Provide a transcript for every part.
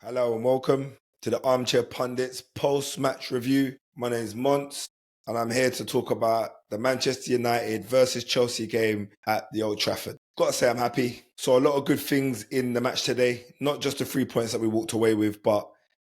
Hello and welcome to the Armchair Pundits post-match review. My name is Mons and I'm here to talk about the Manchester United versus Chelsea game at the Old Trafford. Got to say I'm happy. Saw a lot of good things in the match today. Not just the 3 points that we walked away with, but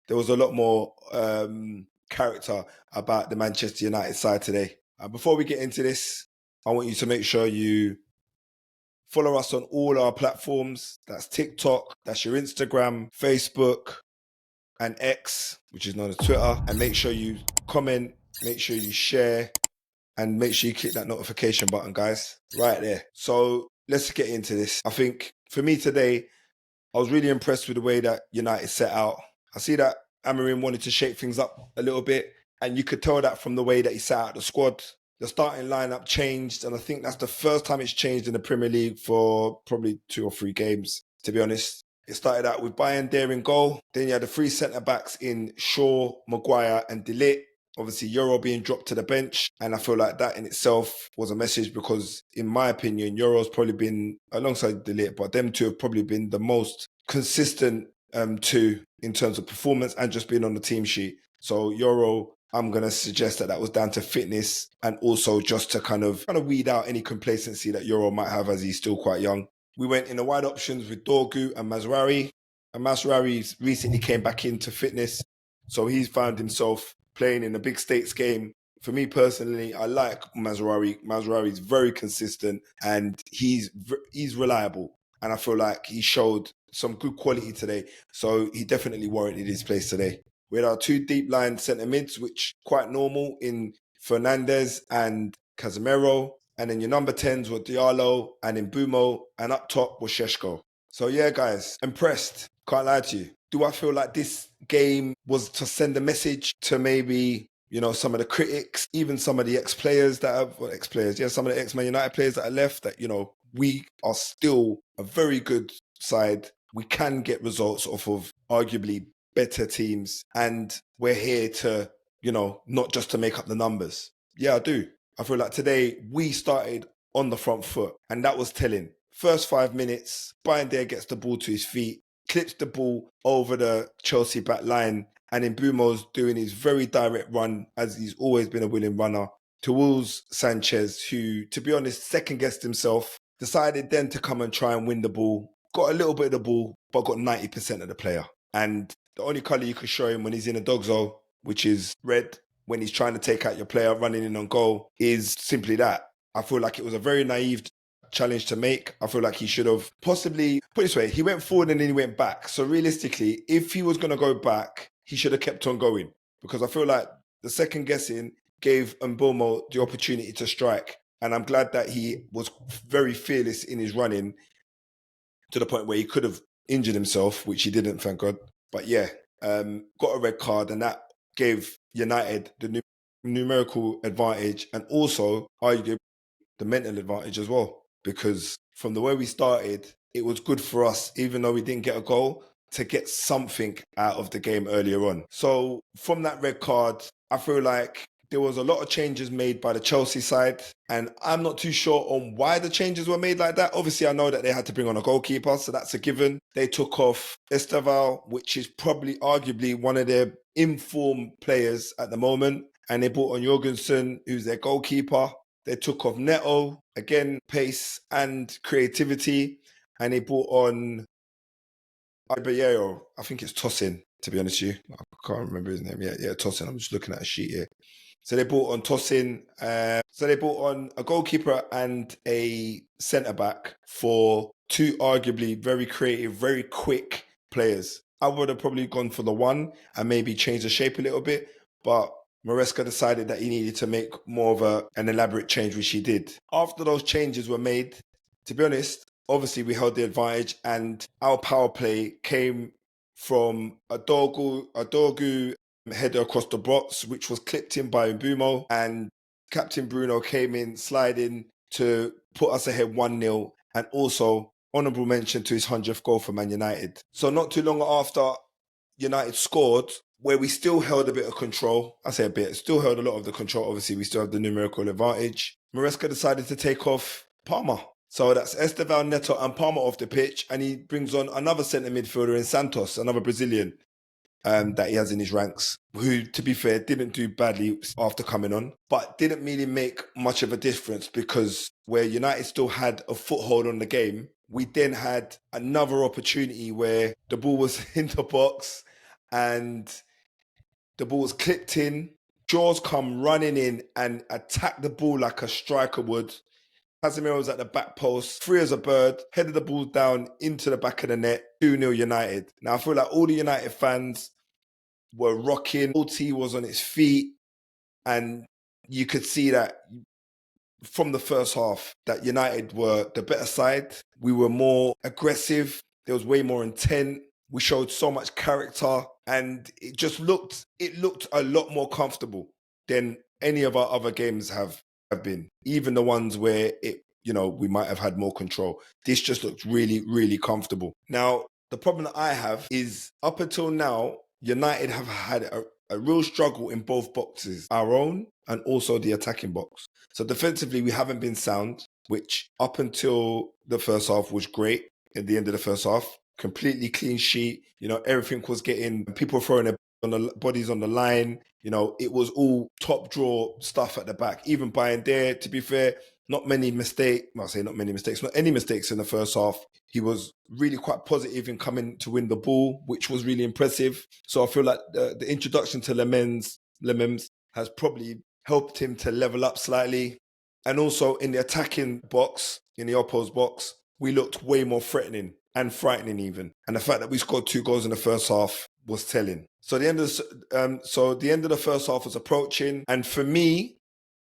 there was a lot more character about the Manchester United side today. Before we get into this, I want you to make sure you follow us on all our platforms. That's TikTok, that's your Instagram, Facebook, and X, which is known as Twitter. And make sure you comment, make sure you share, and make sure you click that notification button, guys, right there. So let's get into this. I think for me today, I was really impressed with the way that United set out. I see that Amorim wanted to shake things up a little bit, and you could tell that from the way that he set out the squad. The starting lineup changed, and I think that's the first time it's changed in the Premier League for probably 2 or 3 games, to be honest. It started out with Bayern there in goal. Then you had the 3 centre-backs in Shaw, Maguire and De Ligt. Obviously, Euro being dropped to the bench. And I feel like that in itself was a message because, in my opinion, Euro's probably been, alongside De Ligt, but them two have probably been the most consistent two in terms of performance and just being on the team sheet. So Euro, I'm going to suggest that was down to fitness and also just to kind of weed out any complacency that Euro might have as he's still quite young. We went in the wide options with Dorgu and Mazraoui. And Mazraoui recently came back into fitness. So he's found himself playing in a big stakes game. For me personally, I like Mazraoui. Mazraoui's very consistent and he's reliable. And I feel like he showed some good quality today. So he definitely warranted his place today. We had our 2 deep line centre mids, which quite normal in Fernandes and Casemiro. And then your number 10s were Diallo and Mbeumo. And up top was Šeško. So yeah, guys, impressed. Can't lie to you. Do I feel like this game was to send a message to maybe, some of the critics, even some of the ex-players that have, some of the ex-Man United players that are left, that, we are still a very good side. We can get results off of arguably better teams. And we're here to, not just to make up the numbers. Yeah, I do. I feel like today we started on the front foot and that was telling. First 5 minutes, Bayern there gets the ball to his feet, clips the ball over the Chelsea back line, and then Mbeumo's doing his very direct run, as he's always been a willing runner, towards Sanchez, who, to be honest, second-guessed himself, decided then to come and try and win the ball, got a little bit of the ball, but got 90% of the player. And the only colour you could show him when he's in a dog's hole, which is red, when he's trying to take out your player running in on goal, is simply that. I feel like it was a very naive challenge to make. I feel like he should have possibly, put it this way, he went forward and then he went back. So realistically, if he was going to go back, he should have kept on going. Because I feel like the second guessing gave Mbeumo the opportunity to strike. And I'm glad that he was very fearless in his running to the point where he could have injured himself, which he didn't, thank God. But yeah, got a red card and that gave United the numerical advantage and also arguably the mental advantage as well. Because from the way we started, it was good for us, even though we didn't get a goal, to get something out of the game earlier on. So from that red card, I feel like there was a lot of changes made by the Chelsea side, and I'm not too sure on why the changes were made like that. Obviously, I know that they had to bring on a goalkeeper, so that's a given. They took off Esteval, which is probably arguably one of their informed players at the moment, and they brought on Jorgensen, who's their goalkeeper. They took off Neto, again, pace and creativity, and they brought on Iberio. I think it's Tosin, to be honest with you. I can't remember his name. Yeah, Tosin. I'm just looking at a sheet here. So they brought on Tosin. So they brought on a goalkeeper and a centre-back for 2 arguably very creative, very quick players. I would have probably gone for the one and maybe changed the shape a little bit, but Maresca decided that he needed to make more of an elaborate change, which he did. After those changes were made, to be honest, obviously we held the advantage and our power play came from a Dorgu header across the box, which was clipped in by Mbeumo, and Captain Bruno came in sliding to put us ahead 1-0, and also honourable mention to his 100th goal for Man United. So not too long after United scored, where we still held a bit of control. I say a bit, still held a lot of the control. Obviously, we still have the numerical advantage. Maresca decided to take off Palmer. So that's Esteval, Neto and Palmer off the pitch, and he brings on another centre midfielder in Santos, another Brazilian that he has in his ranks, who, to be fair, didn't do badly after coming on, but didn't really make much of a difference because where United still had a foothold on the game, we then had another opportunity where the ball was in the box and the ball was clipped in. Jaws come running in and attack the ball like a striker would. Casemiro was at the back post, free as a bird, headed the ball down into the back of the net, 2-0 United. Now, I feel like all the United fans were rocking. T was on its feet, and you could see that from the first half that United were the better side. We were more aggressive. There was way more intent. We showed so much character, and it looked a lot more comfortable than any of our other games have been. Even the ones where we might have had more control. This just looked really, really comfortable. Now, the problem that I have is up until now, United have had a real struggle in both boxes, our own and also the attacking box. So defensively, we haven't been sound, which up until the first half was great. At the end of the first half, completely clean sheet. Everything was getting, people throwing their bodies on the line. It was all top draw stuff at the back. Even Bayern there, to be fair, not any mistakes in the first half. He was really quite positive in coming to win the ball, which was really impressive. So I feel like the introduction to Lemens has probably helped him to level up slightly. And also in the attacking box, in the opposed box, we looked way more threatening and frightening even. And the fact that we scored 2 goals in the first half was telling. So the end of the first half was approaching. And for me,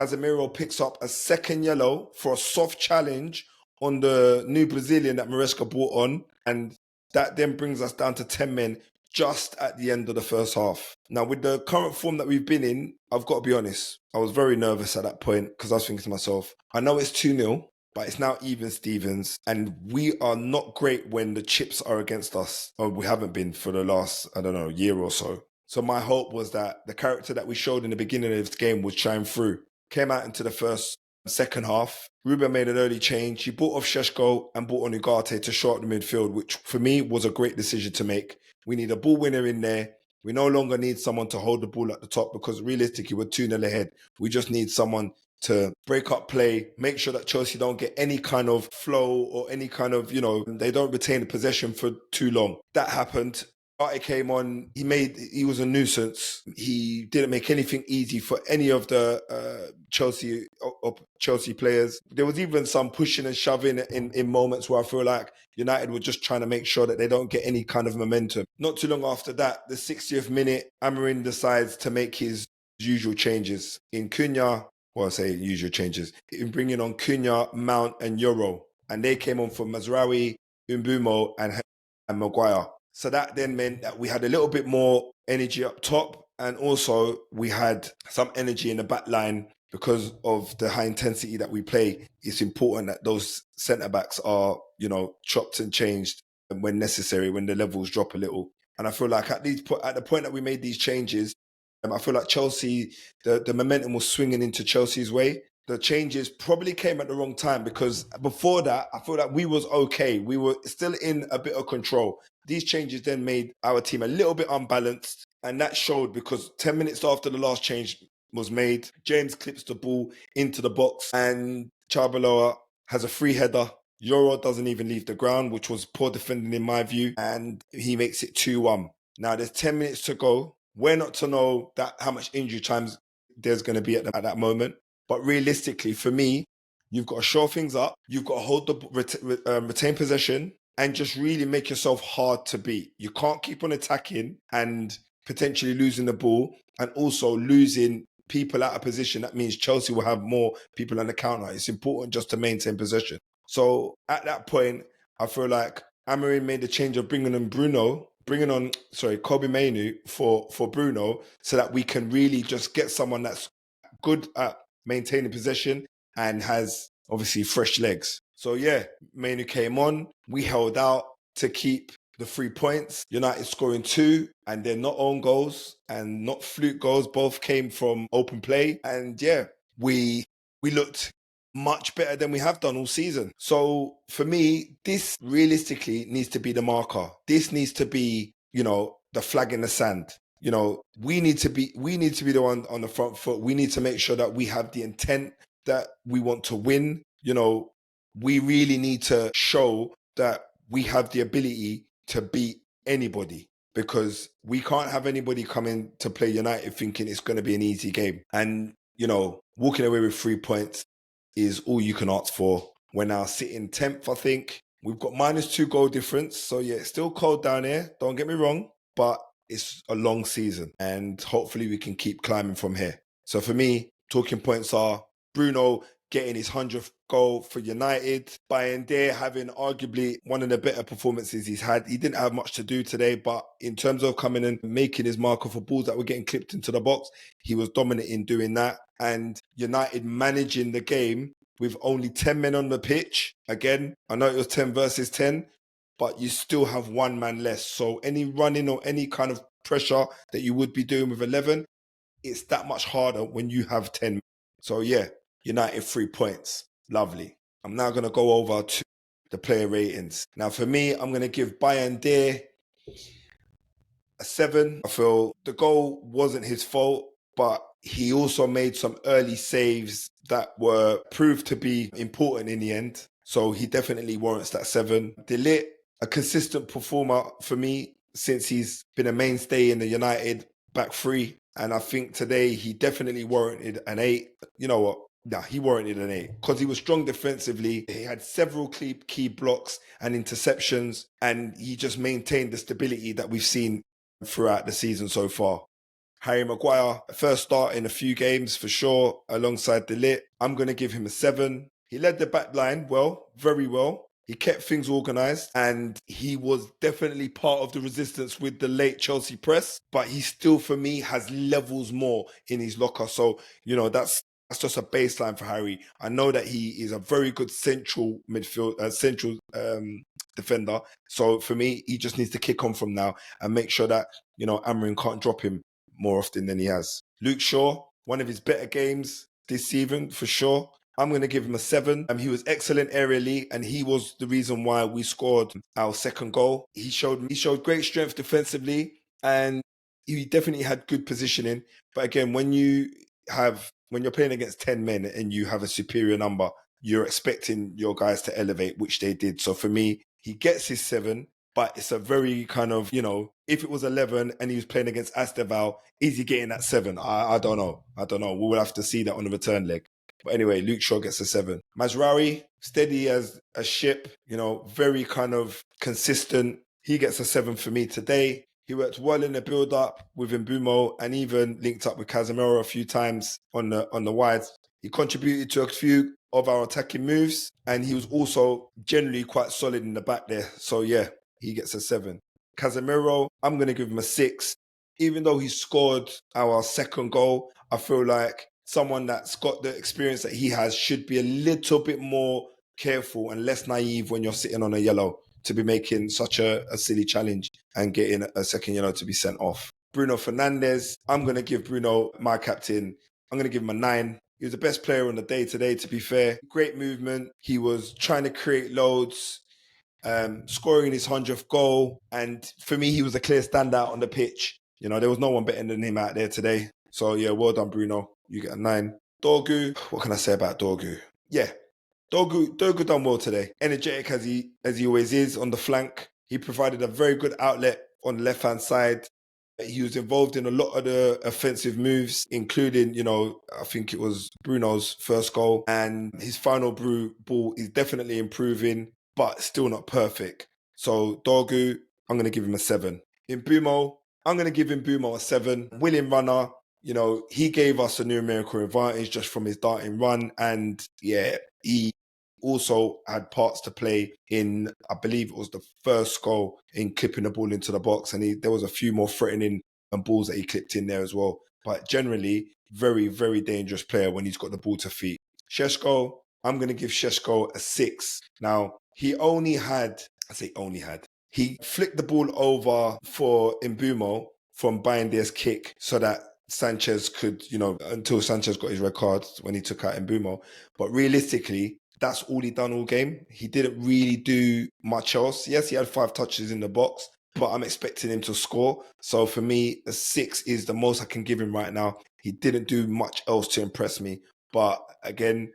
Casemiro picks up a second yellow for a soft challenge on the new Brazilian that Maresca brought on. And that then brings us down to 10 men just at the end of the first half. Now, with the current form that we've been in, I've got to be honest, I was very nervous at that point because I was thinking to myself, I know it's 2-0, but it's now even Stevens, and we are not great when the chips are against us. Or we haven't been for the last, year or so. So my hope was that the character that we showed in the beginning of this game would shine through. Came out into the second half. Ruben made an early change. He brought off Šeško and brought on Ugarte to short the midfield, which for me was a great decision to make. We need a ball winner in there. We no longer need someone to hold the ball at the top because realistically we're 2-0 ahead. We just need someone to break up play, make sure that Chelsea don't get any kind of flow or any kind of, they don't retain the possession for too long. That happened. Ugarte came on, he was a nuisance. He didn't make anything easy for any of the Chelsea players. There was even some pushing and shoving in moments where I feel like United were just trying to make sure that they don't get any kind of momentum. Not too long after that, the 60th minute, Amorim decides to make his usual changes. In bringing on Cunha, Mount and Euro. And they came on for Mazraoui, Mbumo and Maguire. So that then meant that we had a little bit more energy up top, and also we had some energy in the back line because of the high intensity that we play. It's important that those centre-backs are, chopped and changed when necessary, when the levels drop a little. And I feel like at the point that we made these changes, I feel like Chelsea, the momentum was swinging into Chelsea's way. The changes probably came at the wrong time because before that, I feel like we was okay. We were still in a bit of control. These changes then made our team a little bit unbalanced, and that showed because 10 minutes after the last change was made, James clips the ball into the box and Chalobah has a free header. Euro doesn't even leave the ground, which was poor defending in my view, and he makes it 2-1. Now there's 10 minutes to go. We're not to know how much injury time there's going to be at that moment. But realistically, for me, you've got to shore things up. You've got to hold retain possession and just really make yourself hard to beat. You can't keep on attacking and potentially losing the ball and also losing people out of position. That means Chelsea will have more people on the counter. It's important just to maintain possession. So at that point, I feel like Amorim made the change of bringing on Kobe Mainoo for Bruno so that we can really just get someone that's good at maintaining possession and has obviously fresh legs. So yeah, Mainoo came on. We held out to keep the 3 points. United scoring 2, and they're not own goals and not fluke goals. Both came from open play. And yeah, we looked much better than we have done all season. So for me, this realistically needs to be the marker. This needs to be, the flag in the sand. We need to be the one on the front foot. We need to make sure that we have the intent that we want to win. We really need to show that we have the ability to beat anybody, because we can't have anybody coming to play United thinking it's going to be an easy game. And, walking away with 3 points is all you can ask for. We're now sitting 10th, I think. We've got -2 goal difference. So, yeah, it's still cold down here. Don't get me wrong. But it's a long season. And hopefully we can keep climbing from here. So, for me, talking points are Bruno getting his 100th goal for United. Bayern having arguably one of the better performances he's had. He didn't have much to do today, but in terms of coming and making his marker for balls that were getting clipped into the box, he was dominant in doing that. And United managing the game with only 10 men on the pitch. Again, I know it was 10 versus 10, but you still have one man less. So any running or any kind of pressure that you would be doing with 11, it's that much harder when you have 10. So yeah, United 3 points. Lovely. I'm now going to go over to the player ratings. Now for me, I'm going to give Bayern a 7. I feel the goal wasn't his fault, but he also made some early saves that were proved to be important in the end. So he definitely warrants that 7. De Ligt, a consistent performer for me since he's been a mainstay in the United back three. And I think today he definitely warranted an 8. You know what? Nah, he warranted an 8 because he was strong defensively. He had several key blocks and interceptions, and he just maintained the stability that we've seen throughout the season so far. Harry Maguire, first start in a few games for sure, alongside De Ligt. I'm going to give him a 7. He led the back line well, very well. He kept things organised, and he was definitely part of the resistance with the late Chelsea press, but he still, for me, has levels more in his locker. So, that's just a baseline for Harry. I know that he is a very good central defender. So for me, he just needs to kick on from now and make sure that, Amorim can't drop him more often than he has. Luke Shaw, one of his better games this season, for sure. I'm going to give him a 7. He was excellent aerially, and he was the reason why we scored our second goal. He showed great strength defensively, and he definitely had good positioning. But again, when you're playing against 10 men and you have a superior number, you're expecting your guys to elevate, which they did. So for me, he gets his 7, but it's a very kind of, if it was 11 and he was playing against Esteval, is he getting that 7? I don't know. We will have to see that on the return leg. But anyway, Luke Shaw gets a 7. Mazraoui, steady as a ship, very kind of consistent. He gets a 7 for me today. He worked well in the build-up with Mbeumo and even linked up with Casemiro a few times on the wides. He contributed to a few of our attacking moves, and he was also generally quite solid in the back there. So yeah, he gets a 7. Casemiro, I'm going to give him a 6. Even though he scored our second goal, I feel like someone that's got the experience that he has should be a little bit more careful and less naive when you're sitting on a yellow to be making such a silly challenge and getting a second yellow to be sent off. Bruno Fernandes, I'm going to give Bruno, my captain, I'm going to give him a 9. He was the best player on the day today, to be fair. Great movement. He was trying to create loads, scoring his 100th goal. And for me, he was a clear standout on the pitch. There was no one better than him out there today. So yeah, well done, Bruno. You get a 9. Dorgu, what can I say about Dorgu? Yeah, Dorgu done well today. Energetic as he always is on the flank. He provided a very good outlet on the left-hand side. He was involved in a lot of the offensive moves, including, I think it was Bruno's first goal. And his final ball is definitely improving, but still not perfect. So Dorgu, I'm going to give him a 7. Mbeumo, I'm going to give Mbeumo a 7. Willing runner. He gave us a numerical advantage just from his darting run. And yeah, he also had parts to play in, I believe it was the first goal, in clipping the ball into the box. And there was a few more threatening balls that he clipped in there as well. But generally, very, very dangerous player when he's got the ball to feet. Šeško, I'm going to give Šeško a 6. Now, he flicked the ball over for Mbeumo from Bayern's kick so that Sanchez could, until Sanchez got his red card when he took out Mbumo. But realistically, that's all he done all game. He didn't really do much else. Yes, he had 5 touches in the box, but I'm expecting him to score. So for me, a 6 is the most I can give him right now. He didn't do much else to impress me. But again,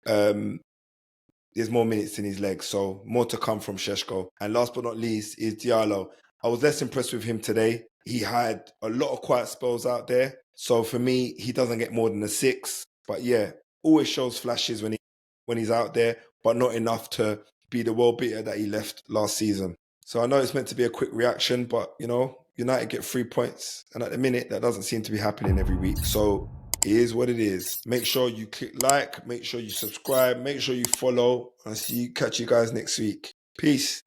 there's more minutes in his legs, so more to come from Šeško. And last but not least is Diallo. I was less impressed with him today. He had a lot of quiet spells out there. So for me, he doesn't get more than a 6. But yeah, always shows flashes when he's out there, but not enough to be the world beater that he left last season. So I know it's meant to be a quick reaction, but United get 3 points. And at the minute, that doesn't seem to be happening every week. So it is what it is. Make sure you click like, make sure you subscribe, make sure you follow, and catch you guys next week. Peace.